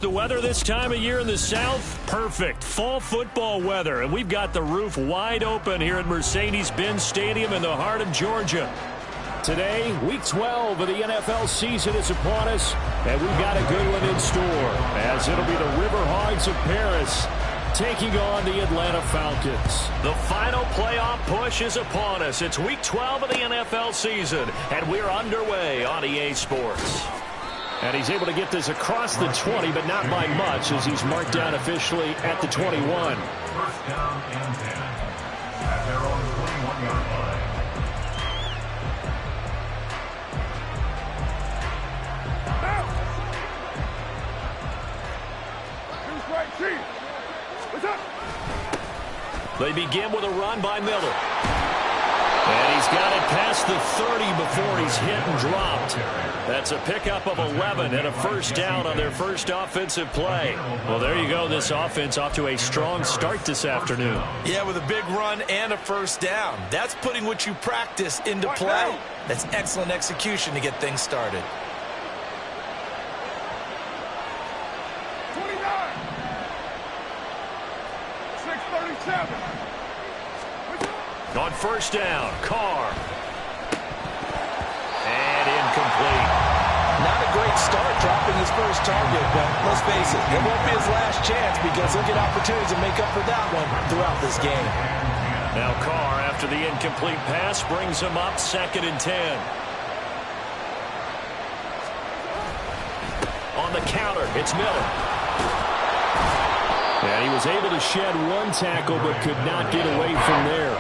The weather this time of year in the South, perfect. Fall football weather, and we've got the roof wide open here at Mercedes-Benz Stadium in the heart of Georgia. Today, Week 12 of the NFL season is upon us, and we've got a good one in store, as it'll be the River Hogs of Paris taking on the Atlanta Falcons. The final playoff push is upon us. It's Week 12 of the NFL season, and we're underway on EA Sports. And he's able to get this across the 20, but not by much, as he's marked down officially at the 21. First down and 10 at their own 21-yard line. They begin with a run by Miller. And he's got it past the 30 before he's hit and dropped. That's a pickup of 11 and a first down on their first offensive play. Well, there you go. This offense off to a strong start this afternoon. Yeah, with a big run and a first down. That's putting what you practice into play. That's excellent execution to get things started. 29. 637. On first down, Carr. And incomplete. Not a great start dropping his first target, but let's face it, it won't be his last chance because he'll get opportunities to make up for that one throughout this game. Now Carr, after the incomplete pass, brings him up 2nd and 10. On the counter, it's Miller. And he was able to shed one tackle but could not get away from there.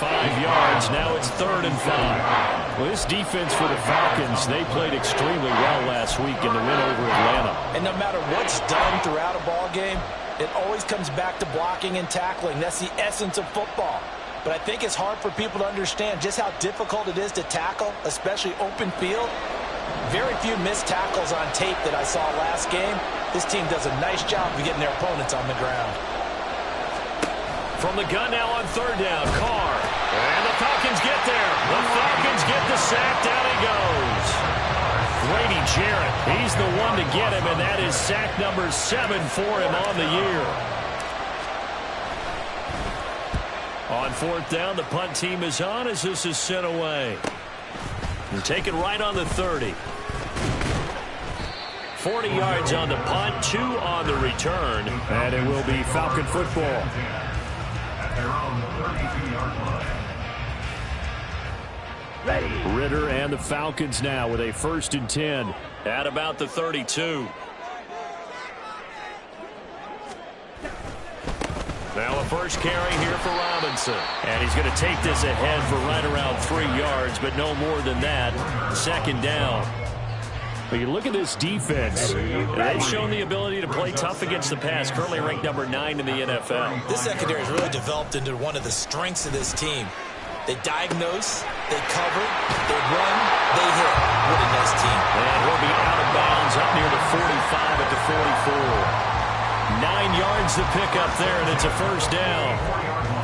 5 yards. Now it's 3rd and 5. Well, this defense for the Falcons, they played extremely well last week in the win over Atlanta. And no matter what's done throughout a ball game, it always comes back to blocking and tackling. That's the essence of football. But I think it's hard for people to understand just how difficult it is to tackle, especially open field. Very few missed tackles on tape that I saw last game. This team does a nice job of getting their opponents on the ground. From the gun now on 3rd down, Carr. And the Falcons get there. The Falcons get the sack. Down he goes. Grady Jarrett, he's the one to get him, and that is sack number 7 for him on the year. On 4th down, the punt team is on as this is sent away. And taken right on the 30. 40 yards on the punt, 2 on the return, and it will be Falcon football. Ritter and the Falcons now with a 1st and 10 at about the 32. Now a first carry here for Robinson. And he's going to take this ahead for right around 3 yards, but no more than that. 2nd down. But you look at this defense, they've shown the ability to play tough against the pass, currently ranked number 9 in the NFL. This secondary has really developed into one of the strengths of this team. They diagnose, they cover, they run, they hit. What a nice team. And he'll be out of bounds up near the 45 at the 44. 9 yards to pick up there, and it's a first down.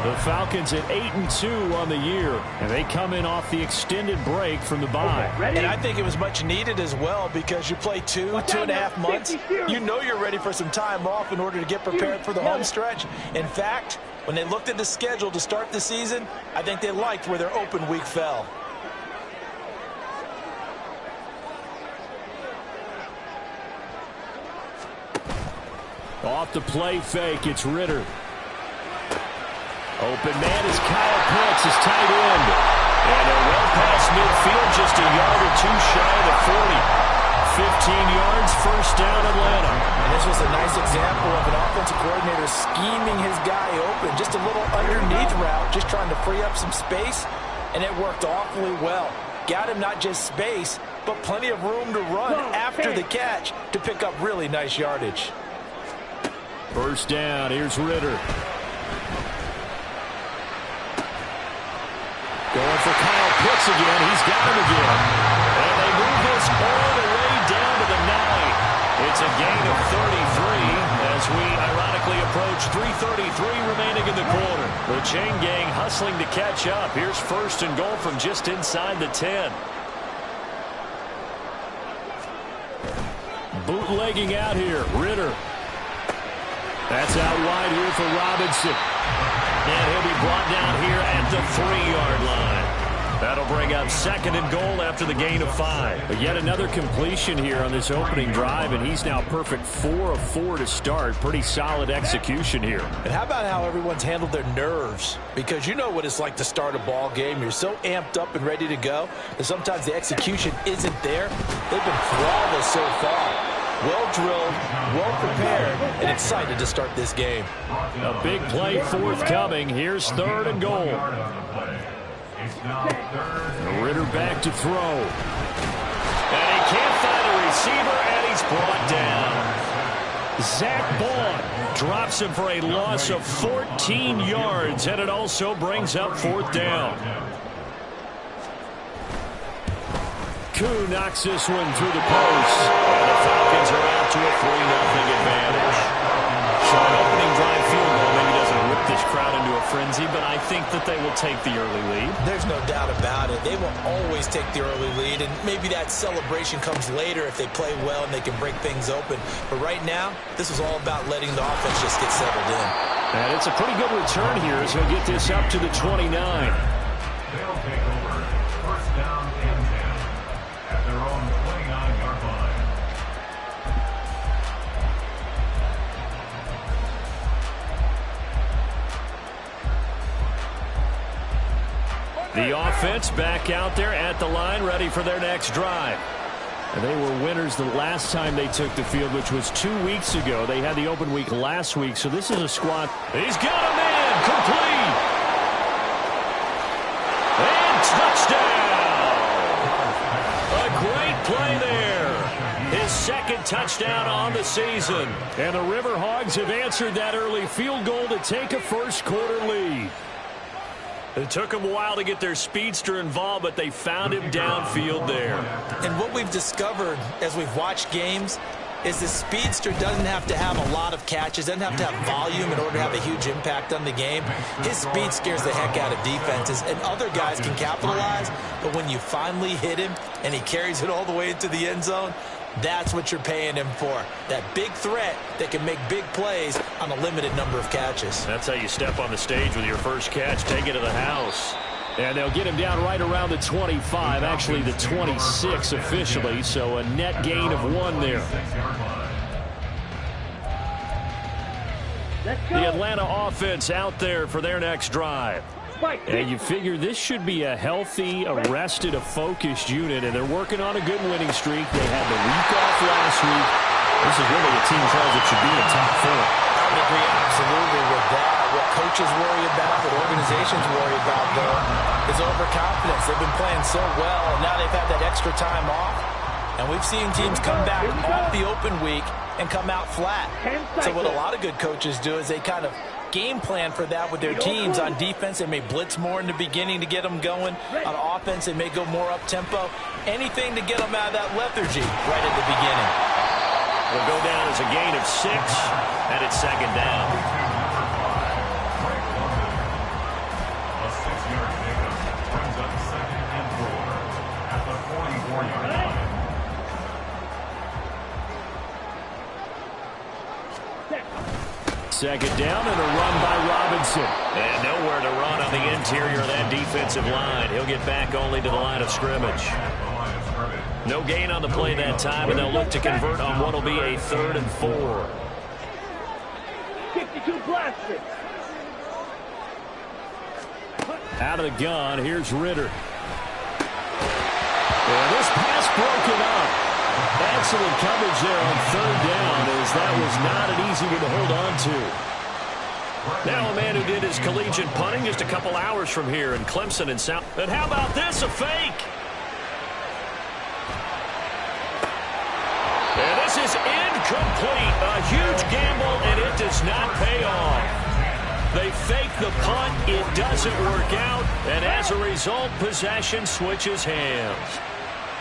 The Falcons at 8-2 on the year, and they come in off the extended break from the bye. And I think it was much needed as well because you play 2.5 months. You know you're ready for some time off in order to get prepared for the home stretch. In fact, when they looked at the schedule to start the season, I think they liked where their open week fell. Off the play fake, it's Ritter. Open man is Kyle Pitts, his tight end. And they're well past midfield, just a yard or 2 shy of the 40. 15 yards, first down Atlanta. And this was a nice example of an offensive coordinator scheming his guy open. Just a little underneath route, just trying to free up some space. And it worked awfully well. Got him not just space, but plenty of room to run after the catch to pick up really nice yardage. First down, here's Ritter. Going for Kyle Pitts again. He's got him again. And they move this all the way down to the 9. It's a gain of 33 as we ironically approach 3:33 remaining in the quarter. The chain gang hustling to catch up. Here's 1st and goal from just inside the 10. bootlegging out here. Ritter. That's out wide here for Robinson. And he'll be brought down here at the 3-yard line. That'll bring up 2nd and goal after the gain of 5. But yet another completion here on this opening drive, and he's now perfect 4 of 4 to start. Pretty solid execution here. And how about how everyone's handled their nerves? Because you know what it's like to start a ball game. You're so amped up and ready to go that sometimes the execution isn't there. They've been flawless so far. Well drilled, well prepared, and excited to start this game. A big play forthcoming. Here's 3rd and goal. Ritter back to throw. And he can't find a receiver, and he's brought down. Zach Bond drops him for a loss of 14 yards, and it also brings up 4th down. Koo knocks this one through the post, and the Falcons are out to a 3-0 advantage. So an opening drive field goal maybe doesn't whip this crowd into a frenzy, but I think that they will take the early lead. There's no doubt about it. They will always take the early lead, and maybe that celebration comes later if they play well and they can break things open. But right now, this is all about letting the offense just get settled in. And it's a pretty good return here as he'll get this up to the 29. They'll take over. First down and 10 at their own 29-yard line. The offense back out there at the line, ready for their next drive. And they were winners the last time they took the field, which was 2 weeks ago. They had the open week last week, so this is a squad. He's got a man, complete. And touchdown. A great play there. His 2nd touchdown on the season. And the River Hogs have answered that early field goal to take a first-quarter lead. It took them a while to get their speedster involved, but they found him downfield there. And what we've discovered as we've watched games is the speedster doesn't have to have a lot of catches, doesn't have to have volume in order to have a huge impact on the game. His speed scares the heck out of defenses, and other guys can capitalize, but when you finally hit him and he carries it all the way into the end zone, that's what you're paying him for. That big threat that can make big plays on a limited number of catches. That's how you step on the stage with your first catch. Take it to the house. And they'll get him down right around the 25, actually the 26 officially, so a net gain of 1 there. The Atlanta offense out there for their next drive. And you figure this should be a healthy, arrested, a focused unit, and they're working on a good winning streak. They had the week off last week. This is really a team tells it should be in top 4. I would agree absolutely with that. What coaches worry about, what organizations worry about, though, is overconfidence. They've been playing so well, and now they've had that extra time off. And we've seen teams come back off the open week and come out flat. So what a lot of good coaches do is they kind of game plan for that with their teams. On defense, they may blitz more in the beginning to get them going. On offense, they may go more up-tempo. Anything to get them out of that lethargy right at the beginning. Will go down as a gain of 6, and it's 2nd down. A 6-yard pickup brings up 2nd and 4 at the 44-yard line. Second down and a run by Robinson. And nowhere to run on the interior of that defensive line. He'll get back only to the line of scrimmage. No gain on the play that time, and they'll look to convert on what will be a 3rd and 4. 52 blasted. Out of the gun, here's Ritter. And this pass broken up. Excellent coverage there on 3rd down, as that was not an easy one to hold on to. Now a man who did his collegiate punting just a couple hours from here in Clemson and South. And how about this, a fake? And this is incomplete. A huge gamble, and it does not pay off. They fake the punt. It doesn't work out, and as a result, possession switches hands.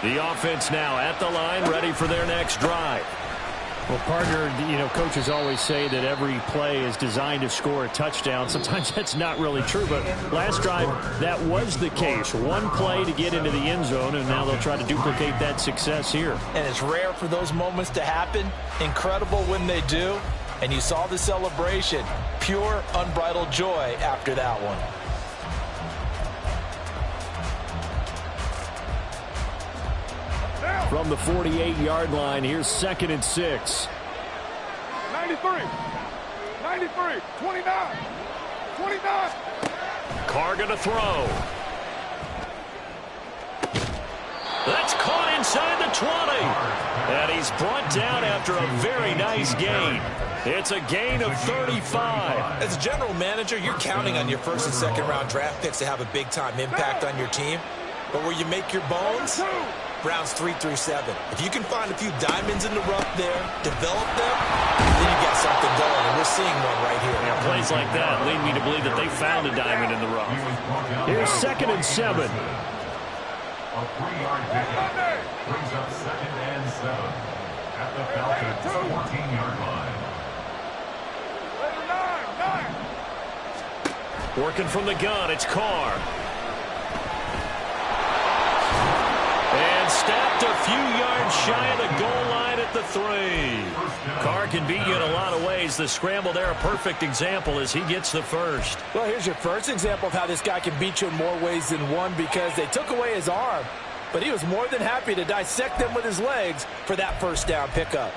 The offense now at the line, ready for their next drive. Well, partner, coaches always say that every play is designed to score a touchdown. Sometimes that's not really true, but last drive, that was the case. One play to get into the end zone, and now they'll try to duplicate that success here. And it's rare for those moments to happen. Incredible when they do. And you saw the celebration. Pure, unbridled joy after that one. From the 48-yard line, here's 2nd and 6. 93, 29, 29. Carr going to throw. That's caught inside the 20. And he's brought down after a very nice gain. It's a gain of 35. As a general manager, you're counting on your first and second round draft picks to have a big-time impact on your team. But where you make your bones, rounds 3 through 7. If you can find a few diamonds in the rough there, develop them, then you got something going. And we're seeing one right here. Yeah, plays like that lead me to believe that they found a diamond in the rough. Here's 2nd and 7. A 3-yard pickup brings up 2nd and 7 at the Falcons' 14-yard line. Working from the gun, it's Carr. And stopped a few yards shy of the goal line at the 3. Carr can beat you in a lot of ways. The scramble there, a perfect example as he gets the first. Well, here's your first example of how this guy can beat you in more ways than one, because they took away his arm, but he was more than happy to dissect them with his legs for that first down pickup.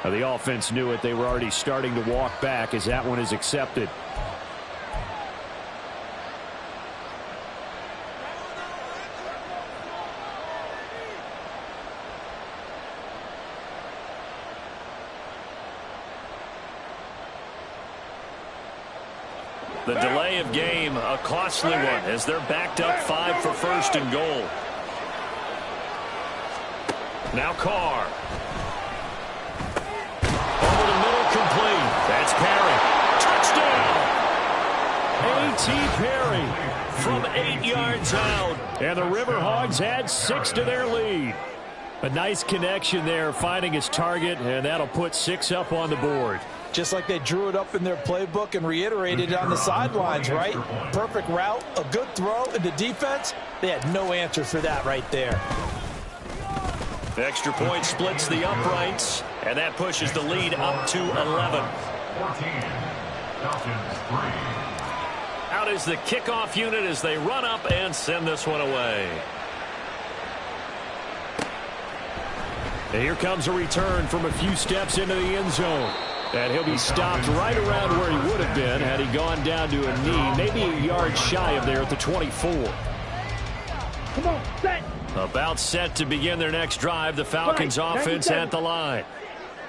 The offense knew it. They were already starting to walk back as that one is accepted. The delay of game, a costly one, as they're backed up 5 for 1st and goal. Now Carr. Complete. That's Perry. Touchdown! A.T. Perry from 8 yards out. And the River Hogs add 6 to their lead. A nice connection there, finding his target, and that'll put 6 up on the board. Just like they drew it up in their playbook and reiterated it on the sidelines, right? Perfect route, a good throw, and the defense, they had no answer for that right there. The extra point splits the uprights, and that pushes the lead up to 11. 14. Falcons 3. Out is the kickoff unit as they run up and send this one away. And here comes a return from a few steps into the end zone. And he'll be stopped right around where he would have been had he gone down to a knee, maybe a yard shy of there at the 24. Come on, set. About set to begin their next drive. The Falcons offense at the line.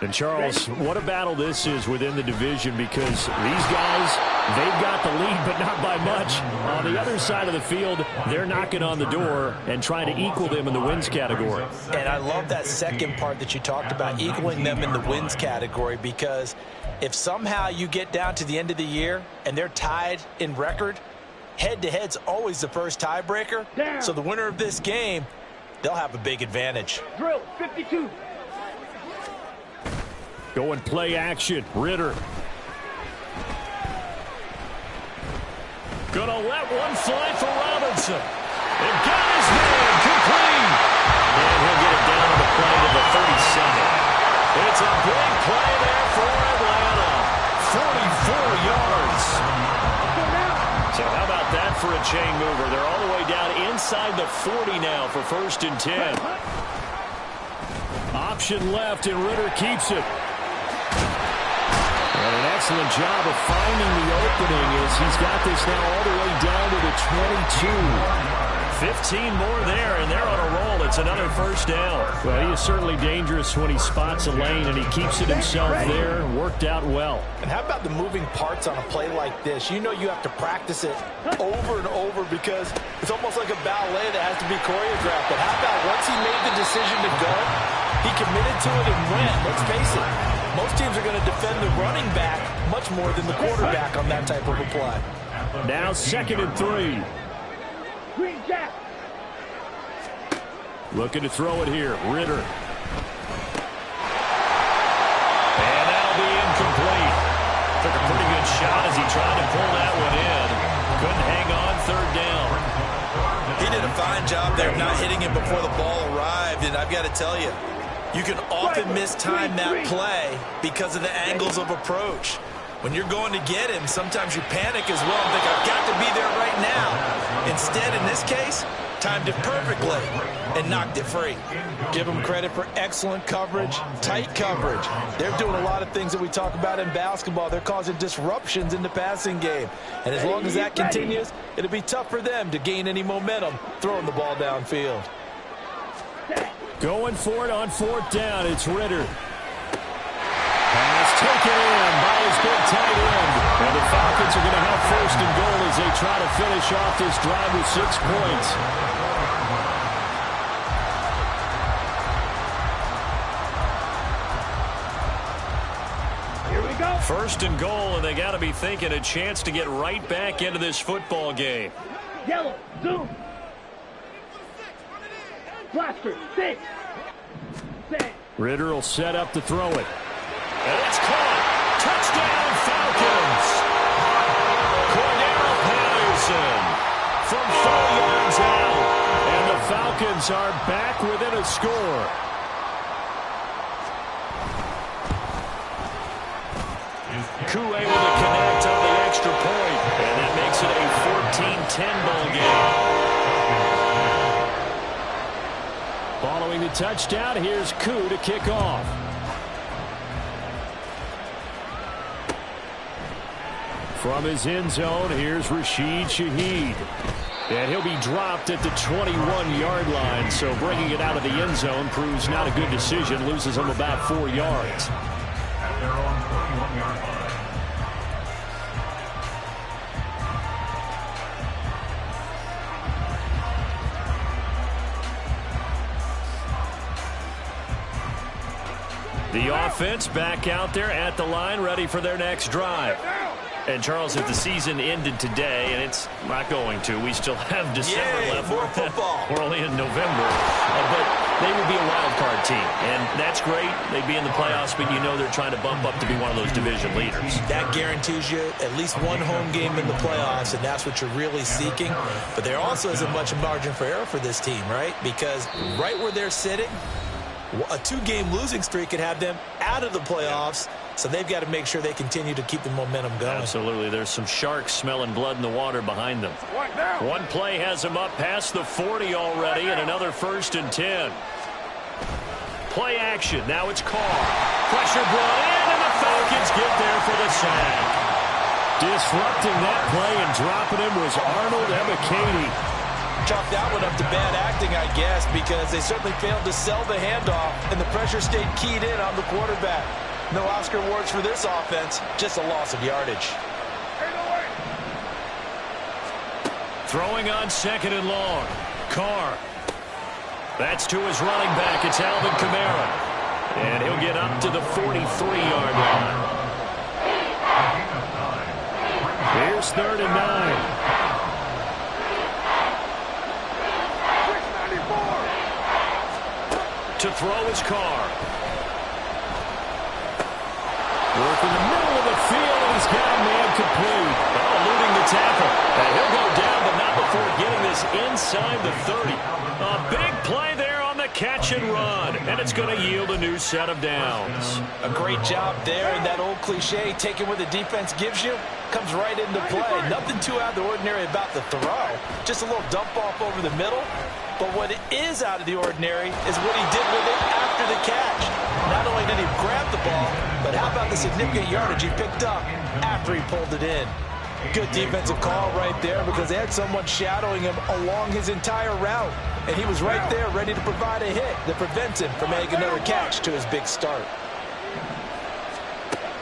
And Charles, what a battle this is within the division, because these guys, they've got the lead, but not by much. On the other side of the field, they're knocking on the door and trying to equal them in the wins category. And I love that second part that you talked about, equaling them in the wins category, because if somehow you get down to the end of the year and they're tied in record, head-to-head's always the first tiebreaker. Down. So the winner of this game, they'll have a big advantage. Drill, 52. Go and play action. Ritter. Gonna let one fly for Robinson. It got his man complete. And he'll get it down to the play to the 37. It's a big play there for Atlanta. 44 yards. So how about that for a chain mover? They're all the way down inside the 40 now for 1st and 10. Option left, and Ritter keeps it. And an excellent job of finding the opening as he's got this now all the way down to the 22. 15 more there, and they're on a roll. It's another first down. Well, he is certainly dangerous when he spots a lane, and he keeps it himself there. Worked out well. And how about the moving parts on a play like this? You know you have to practice it over and over because it's almost like a ballet that has to be choreographed. But how about once he made the decision to go, he committed to it and went. Let's face it, most teams are going to defend the running back much more than the quarterback on that type of a play. Now 2nd and 3. Green Jack. Looking to throw it here. Ritter. And that'll be incomplete. Took a pretty good shot as he tried to pull that one in. Couldn't hang on 3rd down. He did a fine job there of not hitting it before the ball arrived. And I've got to tell you, you can often mistime that play because of the angles of approach. When you're going to get him, sometimes you panic as well and think, I've got to be there right now. Instead, in this case, timed it perfectly and knocked it free. Give them credit for excellent coverage, tight coverage. They're doing a lot of things that we talk about in basketball. They're causing disruptions in the passing game. And as long as that continues, it'll be tough for them to gain any momentum throwing the ball downfield. Going for it on 4th down. It's Ritter. Pass taken in by his big tight end. And the Falcons are going to have 1st and goal as they try to finish off this drive with 6 points. Here we go. 1st and goal, and they got to be thinking a chance to get right back into this football game. Yellow. Zoom. Blaster. 6. Ritter will set up to throw it. And it's caught. Touchdown, Falcons. Cordero Patterson from 4 yards out. And the Falcons are back within a score. Koo able to connect on the extra point. And that makes it a 14-10 ball game. Following the touchdown, here's Koo to kick off. From his end zone, here's Rashid Shaheed. And he'll be dropped at the 21-yard line, so bringing it out of the end zone proves not a good decision. Loses him about 4 yards. At their own 21-yard line. The offense back out there at the line, ready for their next drive. And, Charles, if the season ended today, and it's not going to, we still have December left. More football. We're only in November. But they would be a wild card team, and that's great. They'd be in the playoffs, but you know they're trying to bump up to be one of those division leaders. That guarantees you at least one home game in the playoffs, and that's what you're really seeking. But there also isn't much margin for error for this team, right? Because right where they're sitting, a 2-game losing streak could have them out of the playoffs, so they've got to make sure they continue to keep the momentum going. Absolutely. There's some sharks smelling blood in the water behind them. One play has them up past the 40 already, and another 1st and 10. Play action. Now it's Carr. Pressure brought in, and the Falcons get there for the sack. Disrupting that play and dropping him was Arnold Ebiketie. Chalk that one up to bad acting, I guess, because they certainly failed to sell the handoff, and the pressure stayed keyed in on the quarterback. No Oscar awards for this offense, just a loss of yardage. Throwing on 2nd and long. Carr. That's to his running back. It's Alvin Kamara. And he'll get up to the 43-yard line. Here's 3rd and 9. To throw his Carr. Work in the middle of the field, and he's got a man complete. Eluding the tackle. And he'll go down, but not before getting this inside the 30. A big play there on the catch and run, and it's going to yield a new set of downs. A great job there, and that old cliche, taking what the defense gives you, comes right into play. Nothing too out of the ordinary about the throw. Just a little dump off over the middle. But what is out of the ordinary is what he did with it after the catch. Not only did he grab the ball, but how about the significant yardage he picked up after he pulled it in. Good defensive call right there because they had someone shadowing him along his entire route. And he was right there ready to provide a hit that prevents him from making another catch to his big start.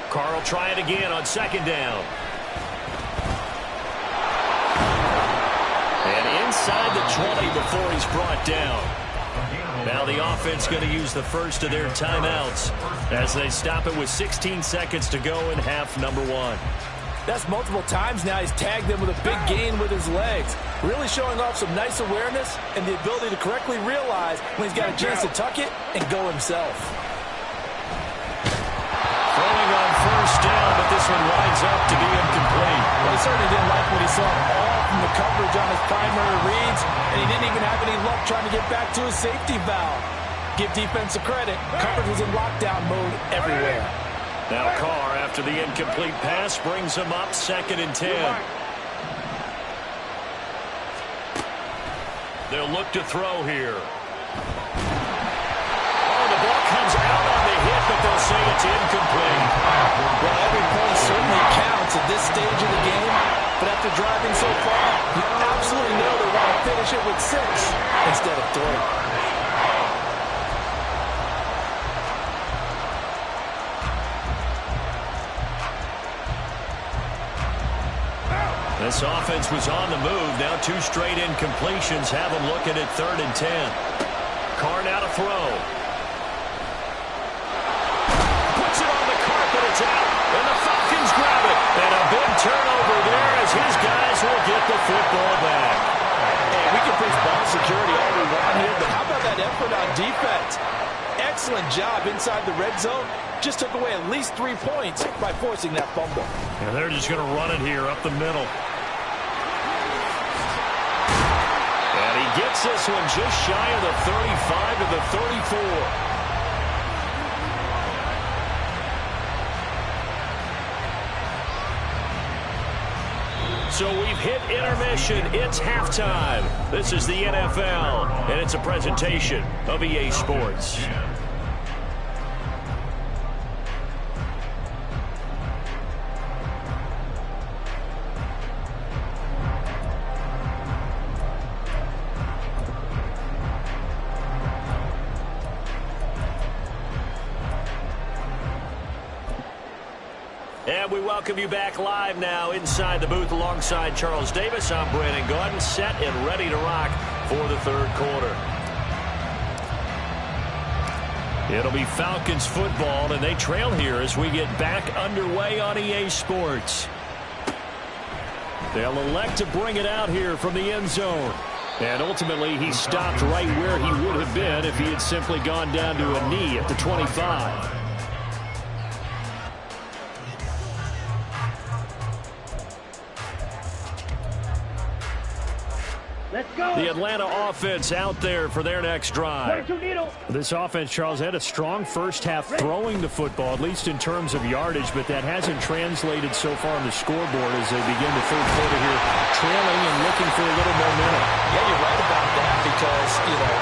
Carl try it again on second down. And inside the 20 before he's brought down. Now the offense going to use the first of their timeouts as they stop it with 16 seconds to go in half number 1. That's multiple times now he's tagged them with a big gain with his legs. Really showing off some nice awareness and the ability to correctly realize when he's got a chance to tuck it and go himself. Throwing on first down, but this one winds up to be incomplete. Well, he certainly didn't like what he saw all from the coverage on his primary reads, and he didn't even have any luck trying to get back to his safety valve. Give defense a credit. Coverage was in lockdown mode everywhere. Now Carr, after the incomplete pass, brings him up 2nd and 10. They'll look to throw here. Oh, the ball comes out on the hit, but they'll say it's incomplete. Well, every point certainly counts at this stage of the game, but after driving so far, you absolutely know they want to finish it with 6 instead of 3. This offense was on the move. Now 2 straight incompletions have them looking at 3rd and 10. Carr now to throw. Puts it on the carpet. It's out. And the Falcons grab it. And a big turnover there as his guys will get the football back. Hey, we can preach ball security all we want here, but how about that effort on defense? Excellent job inside the red zone. Just took away at least 3 points by forcing that fumble. And they're just going to run it here up the middle. And he gets this one just shy of the 35 to the 34. So we've hit intermission. It's halftime. This is the NFL, and it's a presentation of EA Sports. And we welcome you back live now inside the booth alongside Charles Davis. I'm Brandon Gaudin, set and ready to rock for the 3rd quarter. It'll be Falcons football, and they trail here as we get back underway on EA Sports. They'll elect to bring it out here from the end zone. And ultimately, he stopped right where he would have been if he had simply gone down to a knee at the 25. Let's go. The Atlanta offense out there for their next drive. This offense, Charles, had a strong first half throwing the football, at least in terms of yardage, but that hasn't translated so far on the scoreboard as they begin the 3rd quarter here, trailing and looking for a little momentum. Yeah, you're right about that because,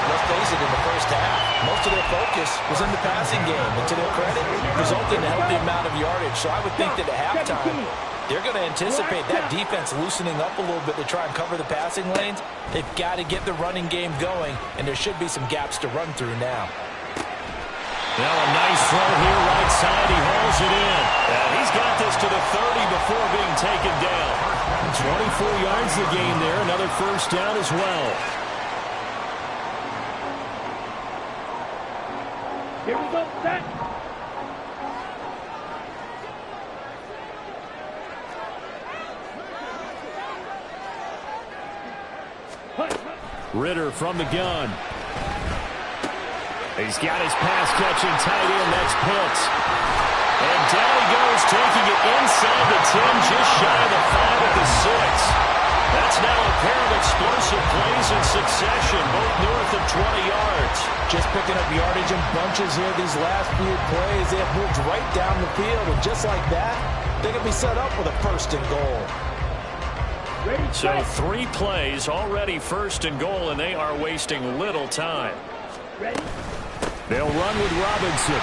let's face it, in the first half, most of their focus was in the passing game. And to their credit, resulted in a healthy amount of yardage. So I would think that at halftime, they're going to anticipate that defense loosening up a little bit to try and cover the passing lanes. They've got to get the running game going, and there should be some gaps to run through now. Now a nice throw here right side. He hauls it in. And he's got this to the 30 before being taken down. 24 yards the game there. Another first down as well. Here we go, set. Ritter from the gun. He's got his pass-catching tight end. That's Pitts. And down he goes, taking it inside the 10, just shy of the 5 at the 6. That's now a pair of explosive plays in succession, both north of 20 yards. Just picking up yardage in bunches here these last few plays. They have moved right down the field, and just like that, they can be set up with a 1st and goal. So 3 plays, already 1st and goal, and they are wasting little time. They'll run with Robinson.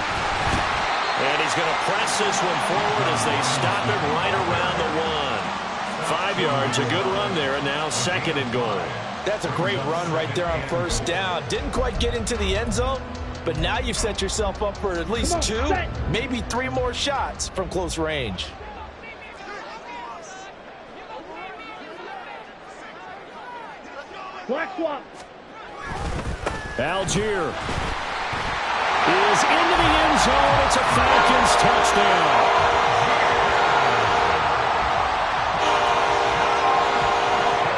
And he's going to press this one forward as they stop him right around the 1. 5 yards. A good run there, and now 2nd and goal. That's a great run right there on 1st down. Didn't quite get into the end zone, but now you've set yourself up for at least 2, maybe 3 more shots from close range. Black swap. Algier is into the end zone. It's a Falcons touchdown.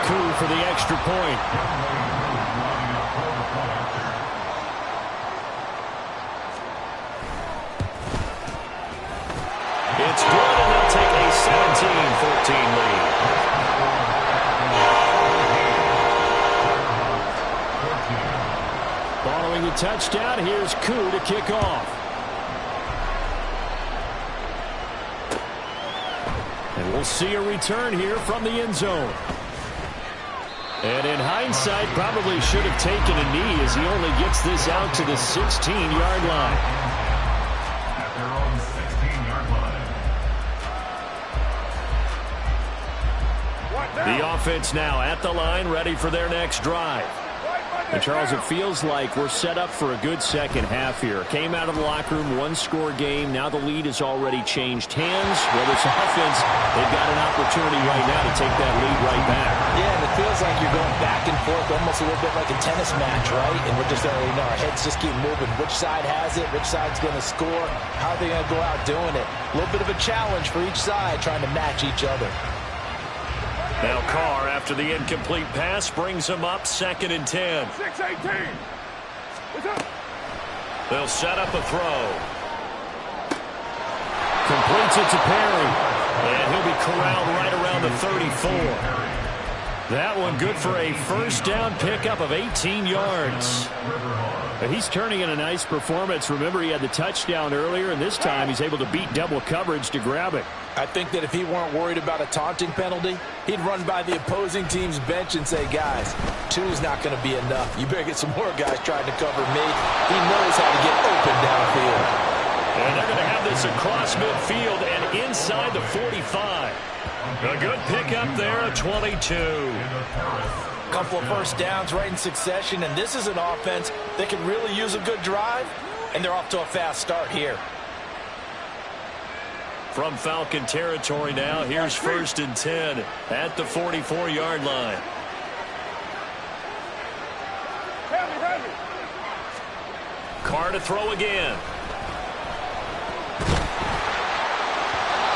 Coup for the extra point. It's good, and they'll take a 17-14 lead. Following the touchdown, here's Coup to kick off. And we'll see a return here from the end zone. And in hindsight, probably should have taken a knee as he only gets this out to the 16-yard line. At their own 16-yard line. The offense now at the line, ready for their next drive. And Charles, it feels like we're set up for a good second half here. Came out of the locker room, 1-score game. Now the lead has already changed hands. Whether it's offense, they've got an opportunity right now to take that lead right back. Yeah, and it feels like you're going back and forth almost a little bit like a tennis match, right? And we're just already know our heads just keep moving. Which side has it? Which side's going to score? How are they going to go out doing it? A little bit of a challenge for each side trying to match each other. Now Carr, after the incomplete pass, brings him up 2nd and 10. 6-18. They'll set up a throw. Completes it to Perry. And he'll be corralled right around the 34. That one good for a 1st down pickup of 18 yards. But he's turning in a nice performance. Remember, he had the touchdown earlier, and this time he's able to beat double coverage to grab it. I think that if he weren't worried about a taunting penalty, he'd run by the opposing team's bench and say, guys, 2's not going to be enough. You better get some more guys trying to cover me. He knows how to get open downfield. And they're going to have this across midfield and inside the 45. A good pickup there at 22. Couple of 1st downs right in succession, and this is an offense that can really use a good drive, and they're off to a fast start here. From Falcon territory now, here's 1st and 10 at the 44-yard line. Carr to throw again.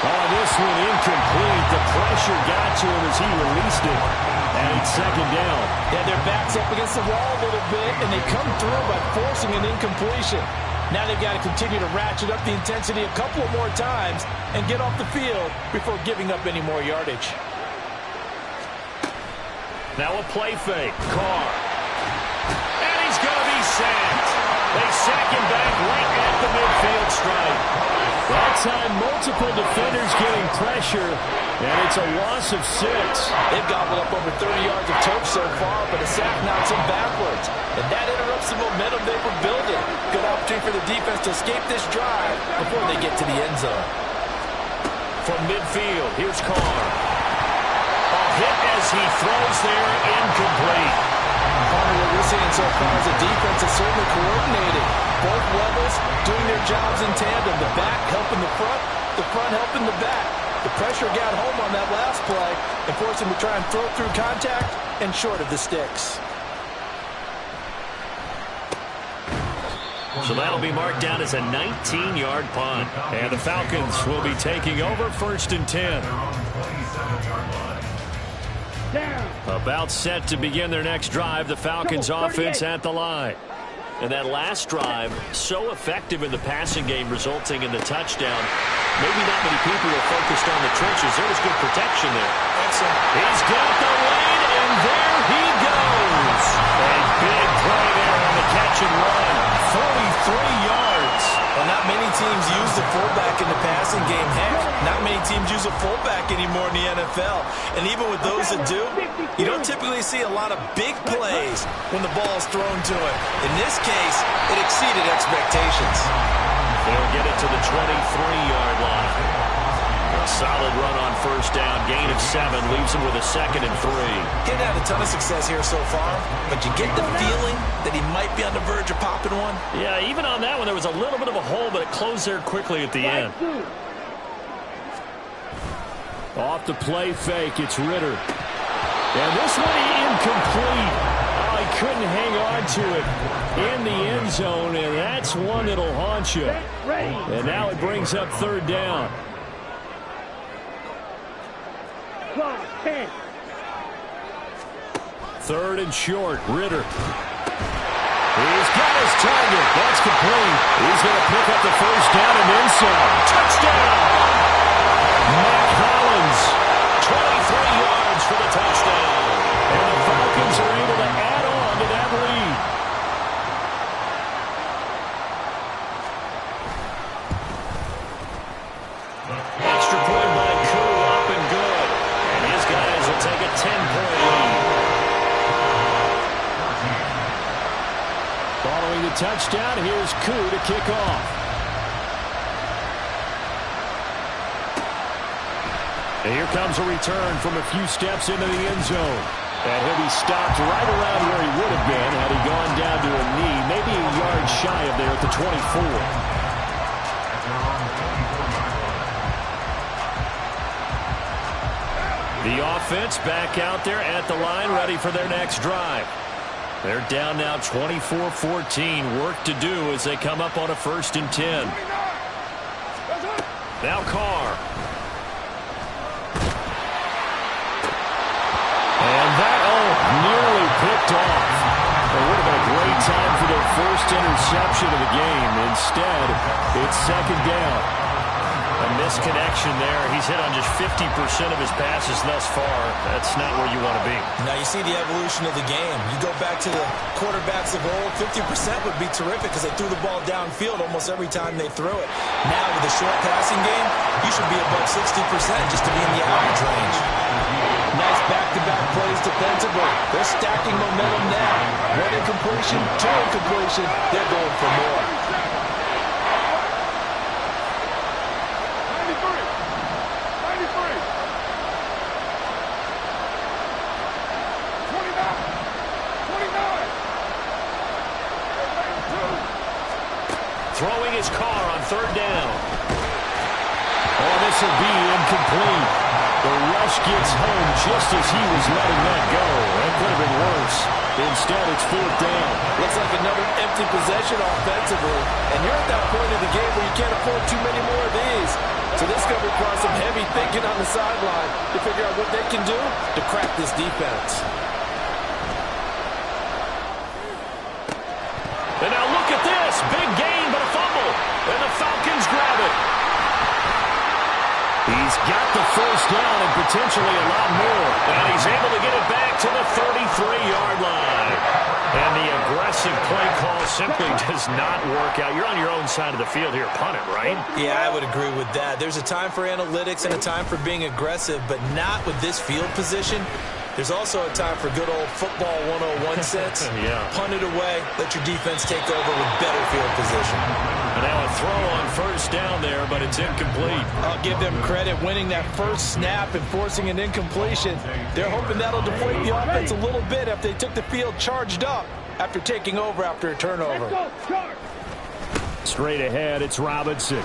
Oh, this one incomplete. The pressure got to him as he released it. And it's 2nd down. Yeah, their back's up against the wall a little bit, and they come through by forcing an incompletion. Now they've got to continue to ratchet up the intensity a couple of more times and get off the field before giving up any more yardage. Now a play fake. Carr. And he's going to be sacked. They sack him back right at the midfield stripe. That time, multiple defenders getting pressure, and it's a loss of 6. They've gobbled up over 30 yards of turf so far, but a sack knocks them backwards. And that interrupts the momentum they were building. Good opportunity for the defense to escape this drive before they get to the end zone. From midfield, here's Carr. A hit as he throws there, incomplete. What we're seeing so far is the defense is certainly coordinated. Both levels doing their jobs in tandem. The back helping the front helping the back. The pressure got home on that last play and forced him to try and throw through contact and short of the sticks. So that'll be marked down as a 19-yard punt. And the Falcons will be taking over 1st and 10. About set to begin their next drive, the Falcons offense at the line. And that last drive, so effective in the passing game, resulting in the touchdown. Maybe not many people are focused on the trenches. There was good protection there. He's got the lane, and there he goes. A big play there on the catch and run. 43 yards. Well, not many teams use the fullback in the passing game. Heck, not many teams use a fullback anymore in the NFL. And even with those that do, you don't typically see a lot of big plays when the ball is thrown to him. In this case, it exceeded expectations. They'll get it to the 23-yard line. Solid run on first down. Gain of 7 leaves him with a 2nd and 3. He hasn't had a ton of success here so far, but you get the feeling that he might be on the verge of popping one. Yeah, even on that one, there was a little bit of a hole, but it closed there quickly at the end. Off the play fake, it's Ritter. And this one incomplete. Oh, he couldn't hang on to it in the end zone, and that's one that'll haunt you. And now it brings up 3rd down. 3rd and short, Ritter. He's got his target. That's complete. He's going to pick up the 1st down and then some. Touchdown! Mac Hollins, 23 yards for the touchdown. And the Falcons are able to add on to that lead. Extra point by Koo, up and good. And his guys will take a 10-point lead. Following the touchdown, here's Koo to kick off. And here comes a return from a few steps into the end zone. And he'll be stopped right around where he would have been had he gone down to a knee, maybe a yard shy of there at the 24. The offense back out there at the line, ready for their next drive. They're down now 24-14. Work to do as they come up on a 1st and 10. Now Carr. And that, nearly picked off. It would have been a great time for their first interception of the game. Instead, it's 2nd down. A misconnection there. He's hit on just 50% of his passes thus far. That's not where you want to be. Now you see the evolution of the game. You go back to the quarterbacks of old, 50% would be terrific because they threw the ball downfield almost every time they threw it. Now with the short passing game, you should be above 60% just to be in the average range. Nice back-to-back plays defensively. They're stacking momentum now. 1 incompletion, 2 incompletion. They're going for more. 29. Throwing his car on 3rd down. Oh, this will be incomplete. The rush gets home just as he was letting that go. That could have been worse. Instead, it's 4th down. Looks like another empty possession offensively. And you're at that point in the game where you can't afford too many more of these. So this is going to require some heavy thinking on the sideline to figure out what they can do to crack this defense. And now look at this. Big gain, but a fumble. And the Falcons grab it. He's got the 1st down and potentially a lot more. And he's able to get it back to the 33-yard line. And the aggressive play call simply does not work out. You're on your own side of the field here. Punt it, right? Yeah, I would agree with that. There's a time for analytics and a time for being aggressive, but not with this field position. There's also a time for good old football 101 sense. Yeah. Punt it away. Let your defense take over with better field position. And now a throw on 1st down there, but it's incomplete. I'll give them credit winning that first snap and forcing an incompletion. They're hoping that'll deflate the offense a little bit after they took the field charged up after taking over after a turnover. Straight ahead, it's Robinson.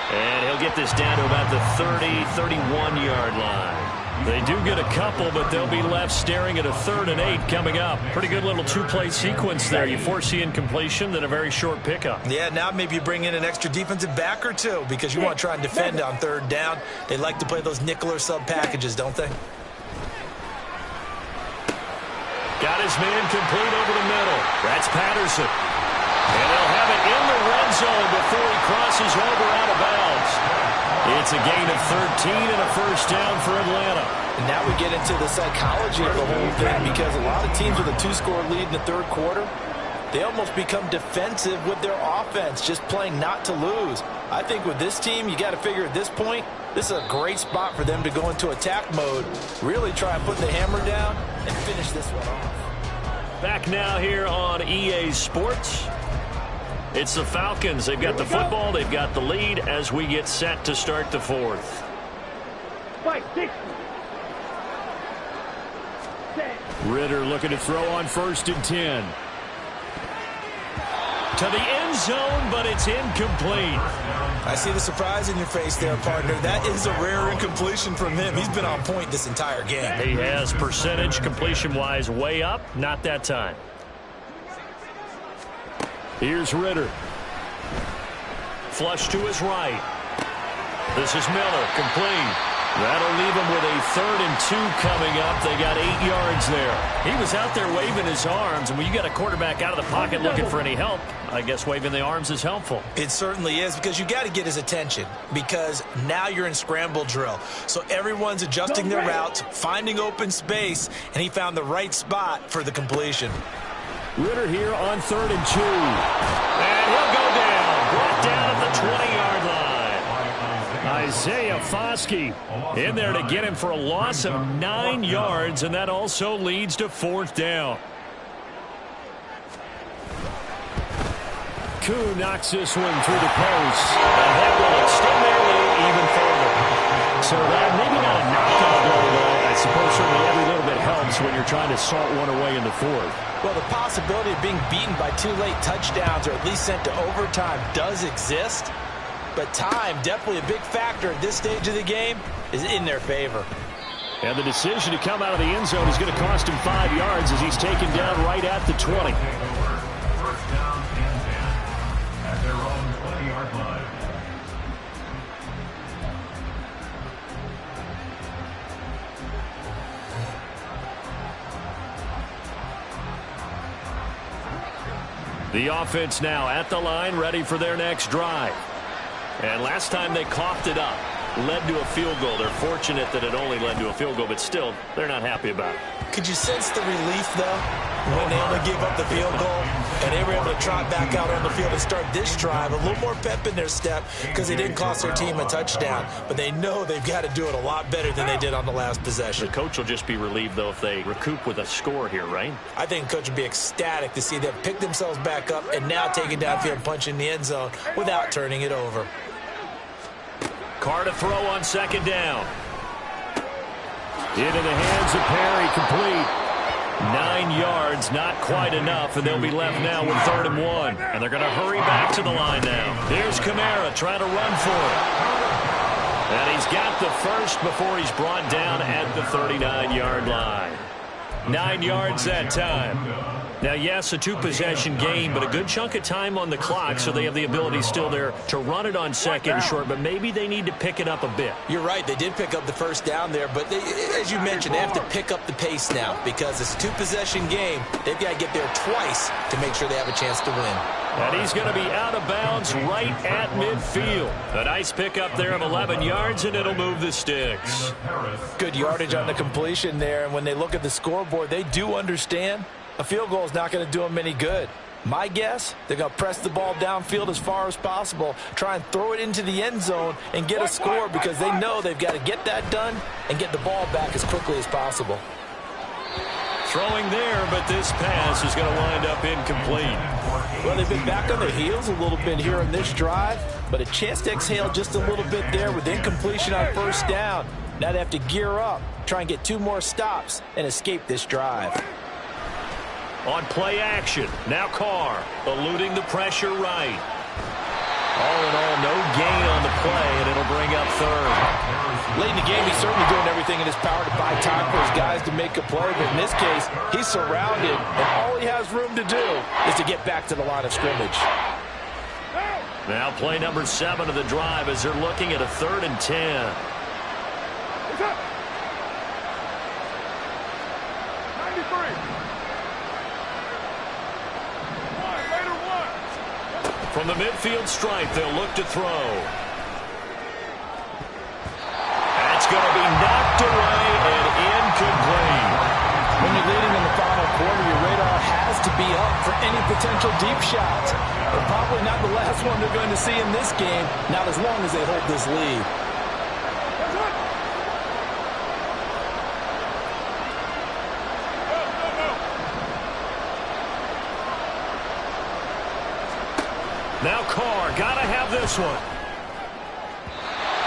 And he'll get this down to about the 30, 31-yard line. They do get a couple, but they'll be left staring at a 3rd and 8 coming up. Pretty good little 2-play sequence there. You force the incompletion, then a very short pickup. Yeah, now maybe you bring in an extra defensive back or two because you want to try and defend on 3rd down. They like to play those nickel or sub packages, don't they? Got his man complete over the middle. That's Patterson. And they'll have it in the red zone before he crosses over out of bounds. It's a gain of 13 and a 1st down for Atlanta. And now we get into the psychology of the whole thing because a lot of teams with a 2-score lead in the 3rd quarter, they almost become defensive with their offense, just playing not to lose. I think with this team, you got to figure at this point, this is a great spot for them to go into attack mode, really try and put the hammer down and finish this one off. Back now here on EA Sports. It's the Falcons. They've got the football. They've got the lead as we get set to start the fourth. Ritter looking to throw on 1st and 10. To the end zone, but it's incomplete. I see the surprise in your face there, partner. That is a rare incompletion from him. He's been on point this entire game. He has percentage completion-wise way up. Not that time. Here's Ritter. Flush to his right. This is Miller, complete. That'll leave him with a 3rd and 2 coming up. They got 8 yards there. He was out there waving his arms, and when you got a quarterback out of the pocket looking for any help, I guess waving the arms is helpful. It certainly is, because you got to get his attention, because now you're in scramble drill. So everyone's adjusting their routes, finding open space, and he found the right spot for the completion. Ritter here on 3rd and 2. And he'll go down. Brought down at the 20-yard line. Isaiah Foskey in there to get him for a loss of 9 yards, and that also leads to 4th down. Koo knocks this one through the post, and that will extend their lead even further. So that maybe not a knockout blow, though. I suppose certainly every little bit helps when you're trying to salt one away in the 4th. Well, the possibility of being beaten by 2 late touchdowns or at least sent to overtime does exist. But time, definitely a big factor at this stage of the game, is in their favor. And the decision to come out of the end zone is going to cost him 5 yards as he's taken down right at the 20. 1st down and 10 at their own 20-yard line. The offense now at the line, ready for their next drive. And last time they coughed it up, led to a field goal. They're fortunate that it only led to a field goal, but still, they're not happy about it. Could you sense the relief, though, when they only gave up the field goal and they were able to trot back out on the field and start this drive? A little more pep in their step because they didn't cost their team a touchdown, but they know they've got to do it a lot better than they did on the last possession. The coach will just be relieved, though, if they recoup with a score here, right? I think the coach would be ecstatic to see them pick themselves back up and now take it downfield and punch in the end zone without turning it over. Carr to throw on 2nd down. Into the hands of Perry, complete. 9 yards, not quite enough, and they'll be left now with 3rd and 1. And they're going to hurry back to the line now. Here's Kamara trying to run for it. And he's got the first before he's brought down at the 39-yard line. 9 yards that time. Now, yes, a 2-possession game, but a good chunk of time on the clock, so they have the ability still there to run it on 2nd and short, but maybe they need to pick it up a bit. You're right. They did pick up the 1st down there, but as you mentioned, they have to pick up the pace now because it's a 2-possession game. They've got to get there twice to make sure they have a chance to win. And he's going to be out of bounds right at midfield. A nice pickup there of 11 yards, and it'll move the sticks. Good yardage on the completion there, and when they look at the scoreboard, they do understand a field goal is not going to do them any good. My guess, they're going to press the ball downfield as far as possible, try and throw it into the end zone and get a score because they know they've got to get that done and get the ball back as quickly as possible. Throwing there, but this pass is going to wind up incomplete. Well, they've been back on their heels a little bit here in this drive, but a chance to exhale just a little bit there with incompletion on 1st down. Now they have to gear up, try and get 2 more stops and escape this drive. On play action, now Carr, eluding the pressure right. All in all, no gain on the play, and it'll bring up 3rd. Late in the game, he's certainly doing everything in his power to buy time for his guys to make a play, but in this case, he's surrounded, and all he has room to do is to get back to the line of scrimmage. Now play number 7 of the drive as they're looking at a 3rd and 10. From the midfield stripe, they'll look to throw. That's going to be knocked away and incomplete. When you're leading in the final quarter, your radar has to be up for any potential deep shots. But probably not the last one they're going to see in this game, not as long as they hold this lead. Now Carr, got to have this one.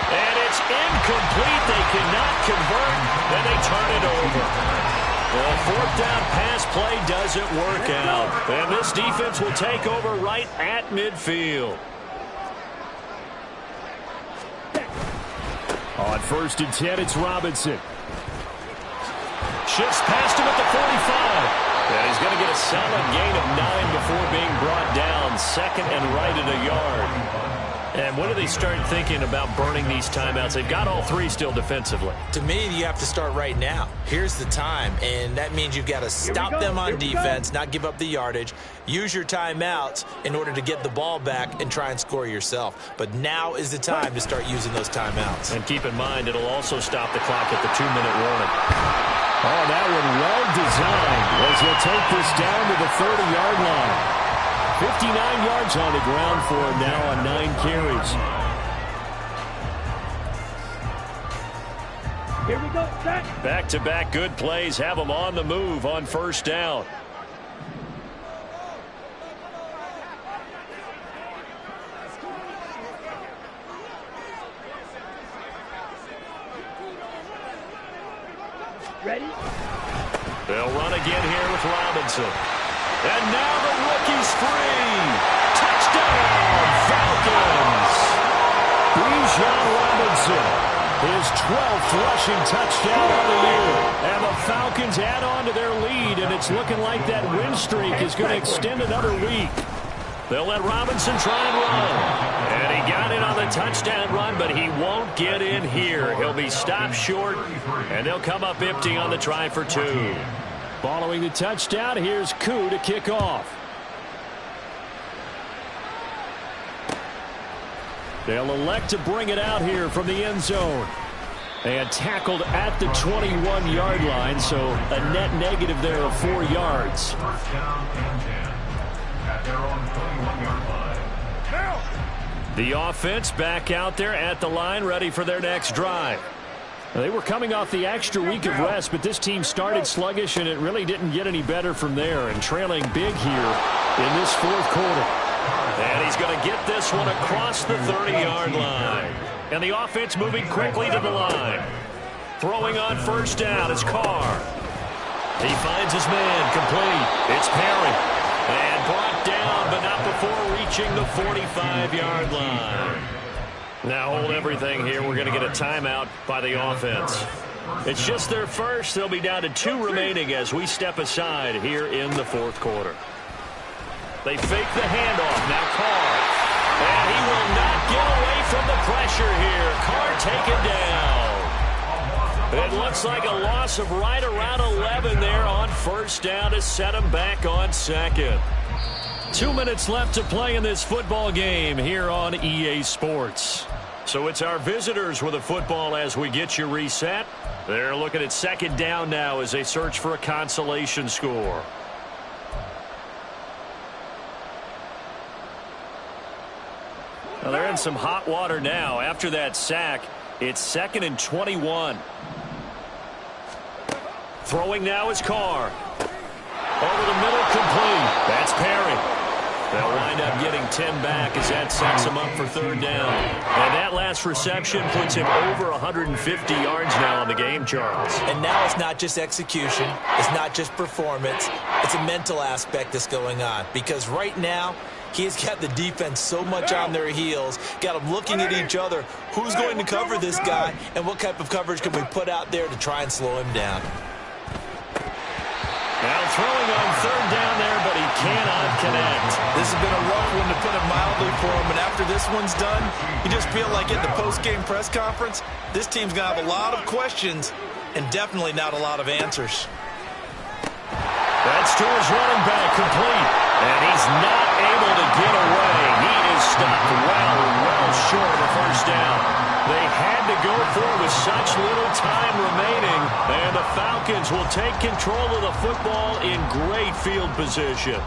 And it's incomplete. They cannot convert, and they turn it over. Well, fourth down pass play doesn't work out. And this defense will take over right at midfield. On 1st and 10, it's Robinson. Shifts past him at the 45. And he's going to get a solid gain of 9 before being brought down. 2nd and right at a yard. And when do they start thinking about burning these timeouts? They've got all 3 still defensively. To me, you have to start right now. Here's the time, and that means you've got to stop them on defense, not give up the yardage, use your timeouts in order to get the ball back and try and score yourself. But now is the time to start using those timeouts. And keep in mind, it'll also stop the clock at the 2-minute warning. Oh, that one well designed as he'll take this down to the 30-yard line. 59 yards on the ground for him now on 9 carries. Here we go, set. Back-to-back good plays have them on the move on 1st down. Ready? They'll run again here with Robinson. And now the rookie's free. Touchdown, Falcons. Bijan Robinson, his 12th rushing touchdown of the year. And the Falcons add on to their lead, and it's looking like that win streak is going to extend another week. They'll let Robinson try and run. And he got it on the touchdown run, but he won't get in here. He'll be stopped short, and they'll come up empty on the try for 2. Following the touchdown, here's Koo to kick off. They'll elect to bring it out here from the end zone. And tackled at the 21-yard line, so a net negative there of 4 yards. 1st down and 10 at their own 21-yard line. Now. The offense back out there at the line, ready for their next drive. They were coming off the extra week of rest, but this team started sluggish, and it really didn't get any better from there, and trailing big here in this 4th quarter. And he's going to get this one across the 30-yard line. And the offense moving quickly to the line. Throwing on 1st down is Carr. He finds his man complete. It's Perry. And brought down, but not before reaching the 45-yard line. Now hold everything here. We're going to get a timeout by the offense. It's just their first. They'll be down to 2 remaining as we step aside here in the 4th quarter. They fake the handoff. Now Carr. And he will not get away from the pressure here. Carr taken down. It looks like a loss of right around 11 there on 1st down to set him back on 2nd. 2 minutes left to play in this football game here on EA Sports. So it's our visitors with a football as we get you reset. They're looking at 2nd down now as they search for a consolation score. Well, they're in some hot water now. After that sack, it's 2nd and 21. Throwing now is Carr. Over the middle, complete. That's Perry. They'll wind up getting 10 back as that sets him up for 3rd down. And that last reception puts him over 150 yards now on the game, Charles. And now it's not just execution. It's not just performance. It's a mental aspect that's going on. Because right now, he's got the defense so much on their heels, got them looking at each other. Who's going to cover this guy, and what type of coverage can we put out there to try and slow him down? Now throwing on 3rd down there, but he cannot connect. This has been a rough one, to put it mildly, for him. And after this one's done, you just feel like at the post-game press conference, this team's going to have a lot of questions and definitely not a lot of answers. That's to his running back, complete. And he's not able to get away. He is stopped well short of the 1st down. They had to go for it with such little time remaining. And the Falcons will take control of the football in great field position.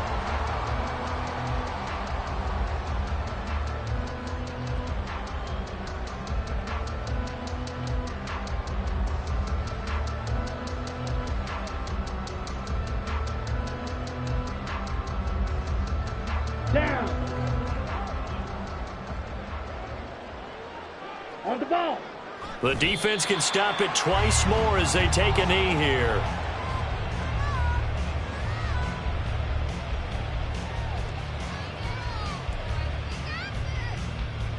Down. On the ball. The defense can stop it twice more as they take a knee here.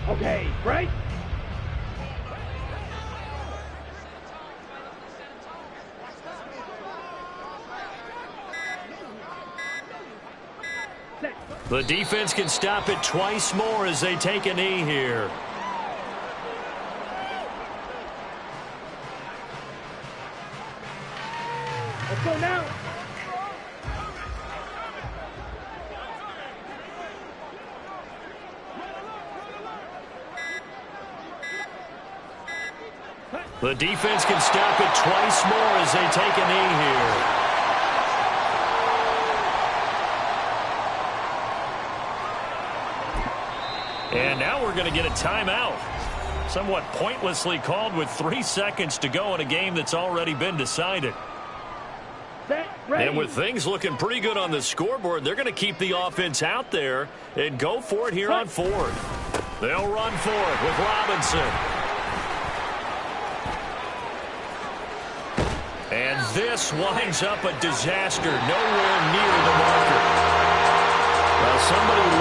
Okay, break. The defense can stop it twice more as they take a knee here. Let's go now. The defense can stop it twice more as they take a knee here. And now we're going to get a timeout. Somewhat pointlessly called with 3 seconds to go in a game that's already been decided. Set, ready. And with things looking pretty good on the scoreboard, they're going to keep the offense out there and go for it here on fourth. They'll run for it with Robinson. And this winds up a disaster, nowhere near the marker. Well, somebody